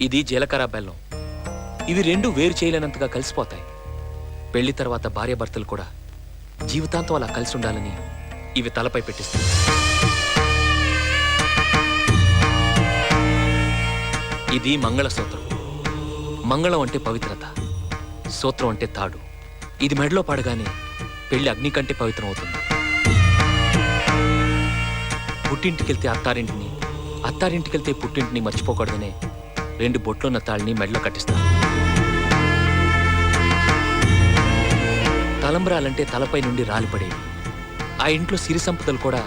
ఇది జీలకర్ర బెల్లం. ఇవి రెండు వేరు చేయలేనంతగా కలిసిపోతాయి. పెళ్లి తర్వాత భార్యాభర్తలు కూడా జీవితాంతం అలా కలిసి ఉండాలని ఇవి తలపై పెట్టిస్తాయి. ఇది మంగళసూత్రం. మంగళం అంటే పవిత్రత, సూత్రం అంటే తాడు. ఇది మెడలో పడగానే పెళ్లి అగ్ని కంటే పవిత్రం అవుతుంది. పుట్టింటికెళ్తే అత్తారింటిని, అత్తారింటికెళ్తే పుట్టింటిని మర్చిపోకూడదనే 2 బొట్లున్న తాళ్ళని మెడలో కట్టిస్తారు. తలంబ్రాలంటే తలపై నుండి రాలిపడేవి. ఆ ఇంట్లో సిరి సంపదలు కూడా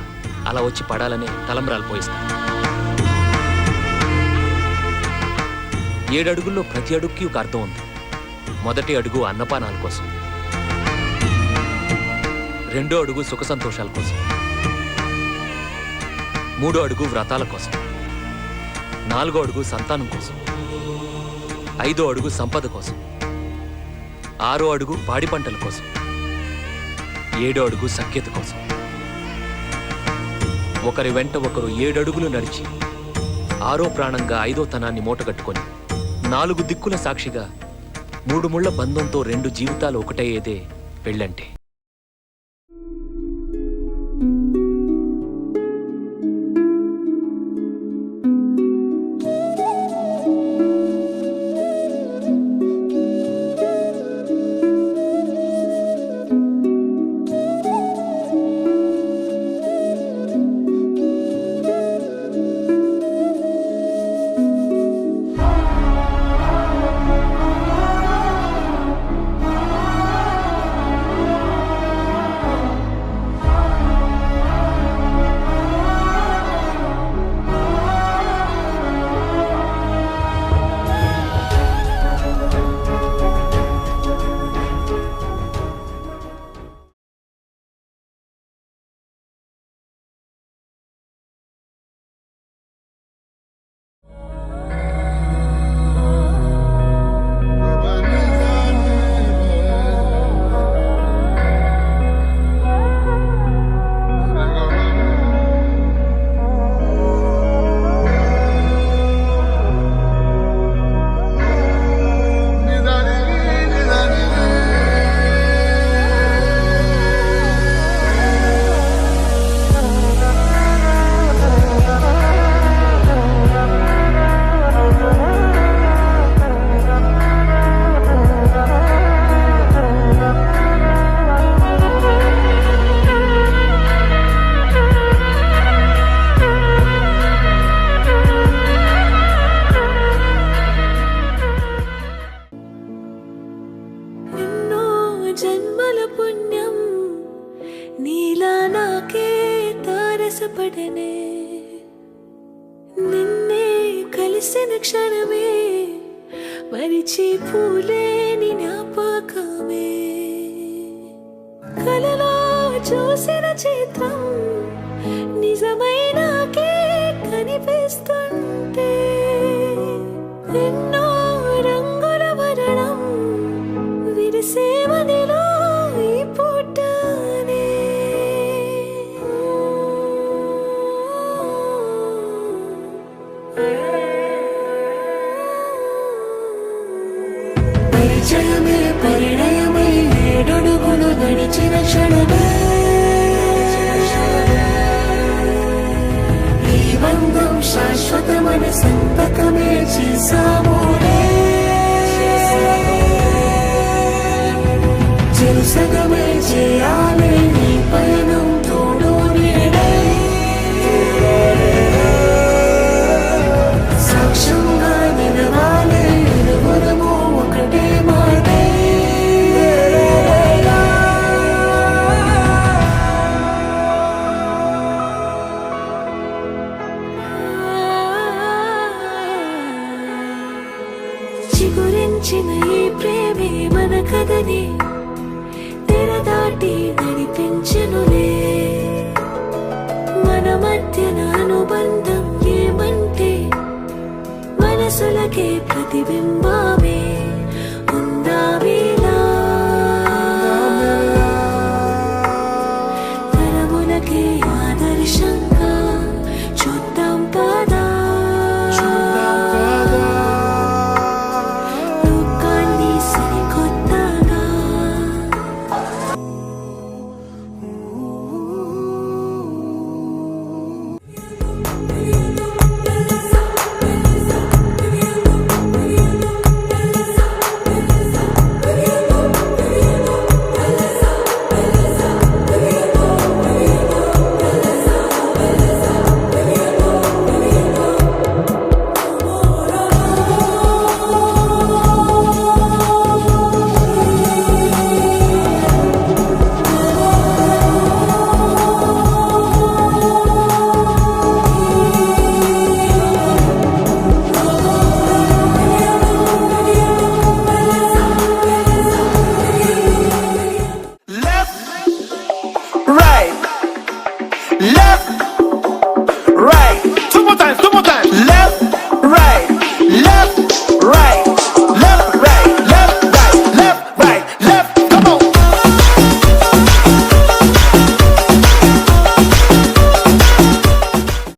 అలా వచ్చి పడాలనే తలంబ్రాలు పోయిస్తారు. 7 అడుగుల్లో ప్రతి అడుగుకి ఒక అర్థం ఉంది. మొదటి అడుగు అన్నపానాల కోసం, 2వ అడుగు సుఖ సంతోషాల కోసం, 3వ అడుగు వ్రతాల కోసం, 4వ అడుగు సంతానం కోసం, 5వ అడుగు సంపద కోసం, 6వ అడుగు పాడి పంటల కోసం, 7వ అడుగు సఖ్యత కోసం. ఒకరి వెంట ఒకరు 7 అడుగులు నడిచి 6వ ప్రాణంగా 5వ తనాన్ని మూటగట్టుకొని 4 దిక్కుల సాక్షిగా 3 ముళ్ల బంధంతో 2 జీవితాలు ఒకటయ్యేదే పెళ్ళంటే. జన్మల పుణ్యం నీలా నాకే తారసపడనే, నిన్నే కలిసిన క్షణమే మరిచి పూలేని జ్ఞాపకమే, కలలో చూసిన చిత్రం నిజమైనాకే కనిపిస్తుంటే, ఎన్నో రంగుల వరణం విరిసేవనిలో ఈ పుట్టనే. పరిచయమే పరిణయమై 7 అడుగులు నడిచిన క్షణమే, ఈ బంధం శాశ్వతమని సంతకమే చేసాములే, చెరుసగమే చేయాలి నీ పయనం తోడు నీడై, సాక్ష్యంగా నిలవాలి ఇరువురము ఒకటే మాటై. చిగురించిన ఈ ప్రేమే మన కథని తెరదాటి నడిపించెనులే, మన మధ్యన అనుబంధం ఏమంటే మనసులకే ప్రతిబింబమే ఉందావేలా, తరములకే ఆదర్శంగా చూద్దాం పదా. left, right. Two more times, two more times. Left.